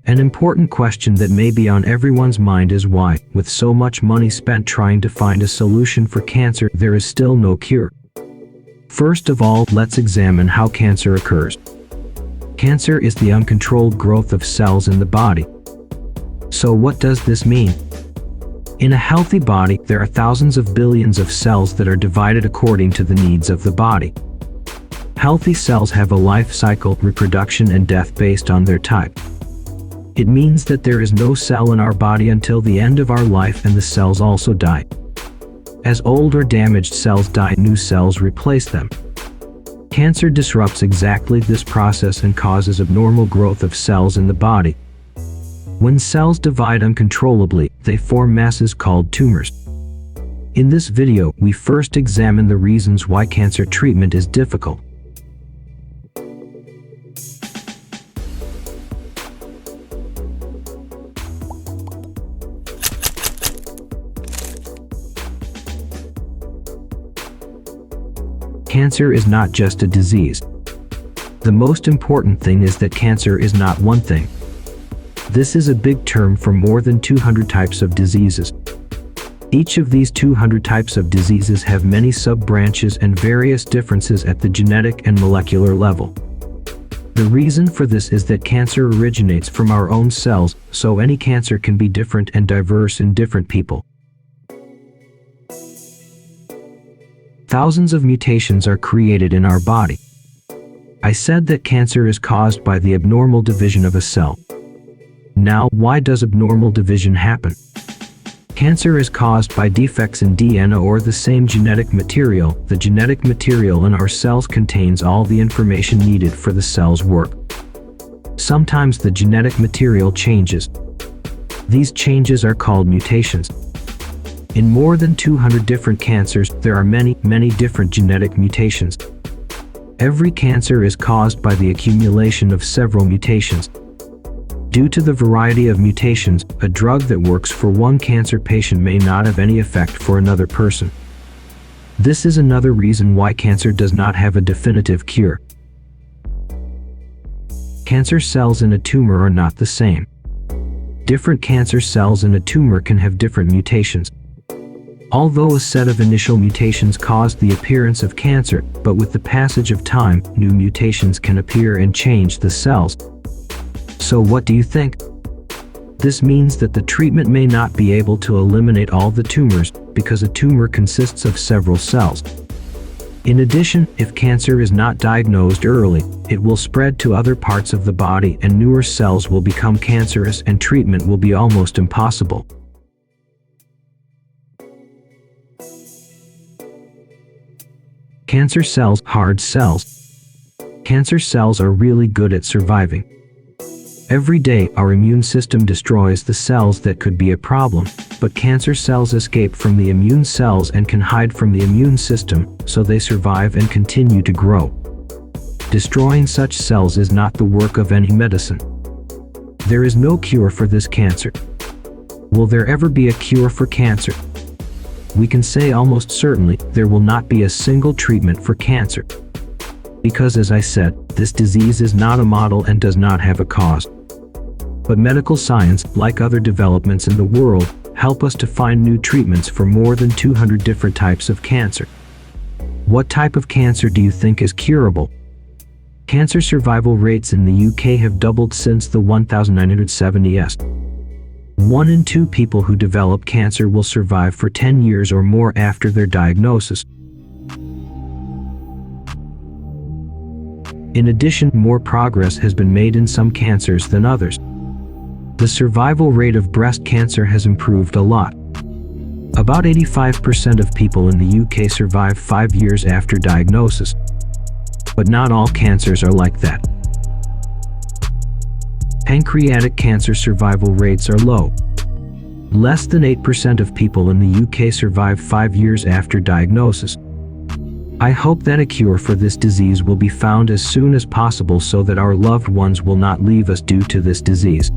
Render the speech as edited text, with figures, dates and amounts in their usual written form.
An important question that may be on everyone's mind is why, with so much money spent trying to find a solution for cancer, there is still no cure. First of all, let's examine how cancer occurs. Cancer is the uncontrolled growth of cells in the body. So what does this mean? In a healthy body, there are thousands of billions of cells that are divided according to the needs of the body. Healthy cells have a life cycle, reproduction and death based on their type. It means that there is no cell in our body until the end of our life, and the cells also die. As old or damaged cells die, new cells replace them. Cancer disrupts exactly this process and causes abnormal growth of cells in the body. When cells divide uncontrollably, they form masses called tumors. In this video, we first examine the reasons why cancer treatment is difficult. Cancer is not just a disease. The most important thing is that cancer is not one thing. This is a big term for more than 200 types of diseases. Each of these 200 types of diseases have many sub-branches and various differences at the genetic and molecular level. The reason for this is that cancer originates from our own cells, so any cancer can be different and diverse in different people. Thousands of mutations are created in our body. I said that cancer is caused by the abnormal division of a cell. Now, why does abnormal division happen? Cancer is caused by defects in DNA or the same genetic material. The genetic material in our cells contains all the information needed for the cell's work. Sometimes the genetic material changes. These changes are called mutations. In more than 200 different cancers, there are many different genetic mutations. Every cancer is caused by the accumulation of several mutations. Due to the variety of mutations, a drug that works for one cancer patient may not have any effect for another person. This is another reason why cancer does not have a definitive cure. Cancer cells in a tumor are not the same. Different cancer cells in a tumor can have different mutations. Although a set of initial mutations caused the appearance of cancer, but with the passage of time, new mutations can appear and change the cells. So what do you think? This means that the treatment may not be able to eliminate all the tumors, because a tumor consists of several cells. In addition, if cancer is not diagnosed early, it will spread to other parts of the body and newer cells will become cancerous and treatment will be almost impossible. Cancer cells, hard cells. Cancer cells are really good at surviving. Every day, our immune system destroys the cells that could be a problem, but cancer cells escape from the immune cells and can hide from the immune system, so they survive and continue to grow. Destroying such cells is not the work of any medicine. There is no cure for this cancer. Will there ever be a cure for cancer? We can say almost certainly there will not be a single treatment for cancer. Because as I said, this disease is not a model and does not have a cause. But medical science, like other developments in the world, help us to find new treatments for more than 200 different types of cancer. What type of cancer do you think is curable? Cancer survival rates in the UK have doubled since the 1970s. 1 in 2 people who develop cancer will survive for 10 years or more after their diagnosis. In addition, more progress has been made in some cancers than others. The survival rate of breast cancer has improved a lot. About 85% of people in the UK survive 5 years after diagnosis. But not all cancers are like that. Pancreatic cancer survival rates are low. Less than 8% of people in the UK survive 5 years after diagnosis. I hope that a cure for this disease will be found as soon as possible so that our loved ones will not leave us due to this disease.